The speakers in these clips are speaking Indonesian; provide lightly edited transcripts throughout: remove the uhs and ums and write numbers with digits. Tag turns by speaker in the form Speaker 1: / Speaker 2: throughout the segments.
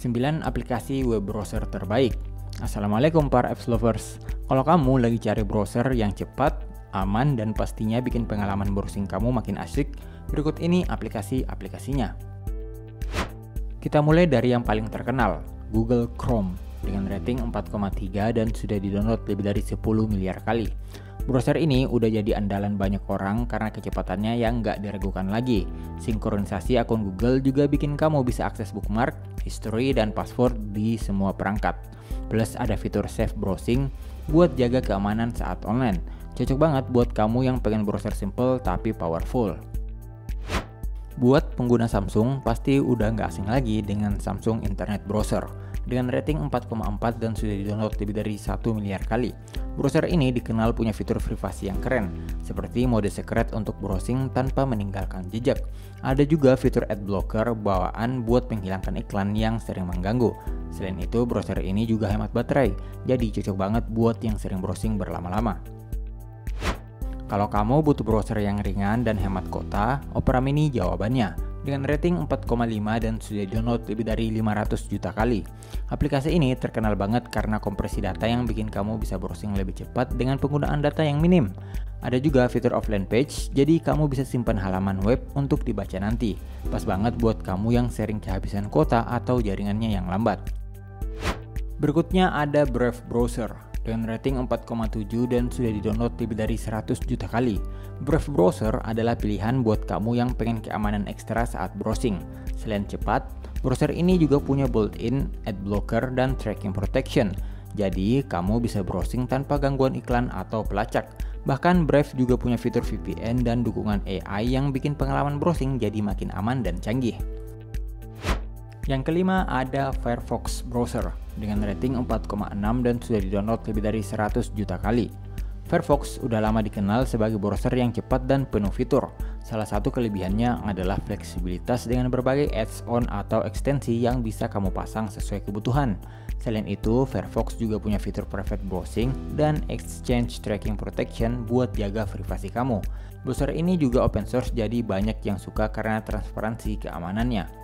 Speaker 1: 9 aplikasi web browser terbaik. Assalamualaikum para apps lovers. Kalau kamu lagi cari browser yang cepat, aman, dan pastinya bikin pengalaman browsing kamu makin asyik, berikut ini aplikasi-aplikasinya. Kita mulai dari yang paling terkenal, Google Chrome, dengan rating 4,3 dan sudah di-download lebih dari 10 miliar kali. Browser ini udah jadi andalan banyak orang karena kecepatannya yang nggak diragukan lagi. Sinkronisasi akun Google juga bikin kamu bisa akses bookmark, history, dan password di semua perangkat. Plus ada fitur safe browsing buat jaga keamanan saat online. Cocok banget buat kamu yang pengen browser simple tapi powerful. Buat pengguna Samsung, pasti udah nggak asing lagi dengan Samsung Internet Browser. Dengan rating 4,4 dan sudah di-download lebih dari 1 miliar kali. Browser ini dikenal punya fitur privasi yang keren, seperti mode secret untuk browsing tanpa meninggalkan jejak. Ada juga fitur ad blocker bawaan buat menghilangkan iklan yang sering mengganggu. Selain itu, browser ini juga hemat baterai, jadi cocok banget buat yang sering browsing berlama-lama. Kalau kamu butuh browser yang ringan dan hemat kuota, Opera Mini jawabannya. Dengan rating 4,5 dan sudah download lebih dari 500 juta kali. Aplikasi ini terkenal banget karena kompresi data yang bikin kamu bisa browsing lebih cepat dengan penggunaan data yang minim. Ada juga fitur offline page, jadi kamu bisa simpan halaman web untuk dibaca nanti. Pas banget buat kamu yang sering kehabisan kuota atau jaringannya yang lambat. Berikutnya ada Brave Browser. Dengan rating 4,7 dan sudah di-download lebih dari 100 juta kali. Brave Browser adalah pilihan buat kamu yang pengen keamanan ekstra saat browsing. Selain cepat, browser ini juga punya built-in ad blocker dan tracking protection. Jadi, kamu bisa browsing tanpa gangguan iklan atau pelacak. Bahkan Brave juga punya fitur VPN dan dukungan AI yang bikin pengalaman browsing jadi makin aman dan canggih. Yang kelima ada Firefox Browser dengan rating 4,6 dan sudah di-download lebih dari 100 juta kali. Firefox udah lama dikenal sebagai browser yang cepat dan penuh fitur. Salah satu kelebihannya adalah fleksibilitas dengan berbagai add-on atau ekstensi yang bisa kamu pasang sesuai kebutuhan. Selain itu, Firefox juga punya fitur private browsing dan exchange tracking protection buat jaga privasi kamu. Browser ini juga open source, jadi banyak yang suka karena transparansi keamanannya.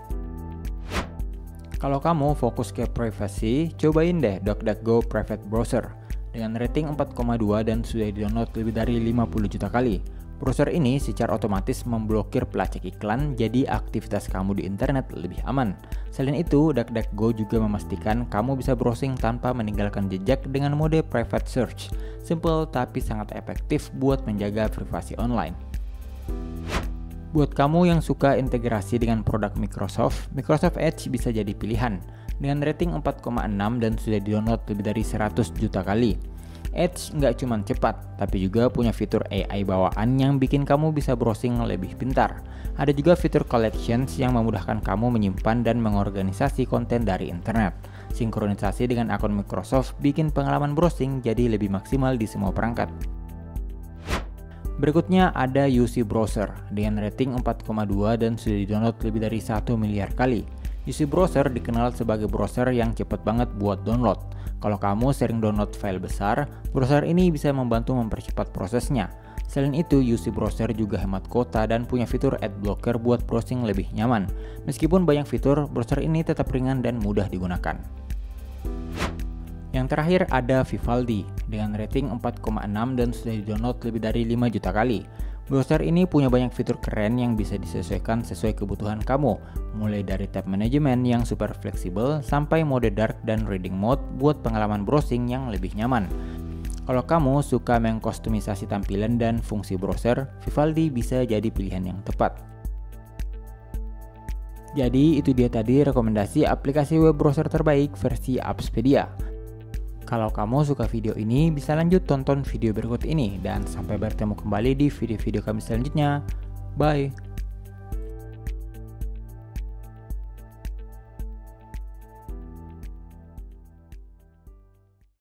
Speaker 1: Kalau kamu fokus ke privasi, cobain deh DuckDuckGo Private Browser dengan rating 4,2 dan sudah di-download lebih dari 50 juta kali. Browser ini secara otomatis memblokir pelacak iklan, jadi aktivitas kamu di internet lebih aman. Selain itu, DuckDuckGo juga memastikan kamu bisa browsing tanpa meninggalkan jejak dengan mode private search. Simple tapi sangat efektif buat menjaga privasi online. Buat kamu yang suka integrasi dengan produk Microsoft Edge bisa jadi pilihan. Dengan rating 4,6 dan sudah di-download lebih dari 100 juta kali. Edge nggak cuma cepat, tapi juga punya fitur AI bawaan yang bikin kamu bisa browsing lebih pintar. Ada juga fitur collections yang memudahkan kamu menyimpan dan mengorganisasi konten dari internet. Sinkronisasi dengan akun Microsoft bikin pengalaman browsing jadi lebih maksimal di semua perangkat. Berikutnya ada UC Browser dengan rating 4,2 dan sudah di-download lebih dari 1 miliar kali. UC Browser dikenal sebagai browser yang cepat banget buat download. Kalau kamu sering download file besar, browser ini bisa membantu mempercepat prosesnya. Selain itu, UC Browser juga hemat kuota dan punya fitur ad blocker buat browsing lebih nyaman. Meskipun banyak fitur, browser ini tetap ringan dan mudah digunakan. Yang terakhir ada Vivaldi dengan rating 4,6 dan sudah di-download lebih dari 5 juta kali. Browser ini punya banyak fitur keren yang bisa disesuaikan sesuai kebutuhan kamu, mulai dari tab manajemen yang super fleksibel sampai mode dark dan reading mode buat pengalaman browsing yang lebih nyaman. Kalau kamu suka mengkustomisasi tampilan dan fungsi browser, Vivaldi bisa jadi pilihan yang tepat. Jadi itu dia tadi rekomendasi aplikasi web browser terbaik versi Appspedia. Kalau kamu suka video ini, bisa lanjut tonton video berikut ini. Dan sampai bertemu kembali di video-video kami selanjutnya. Bye!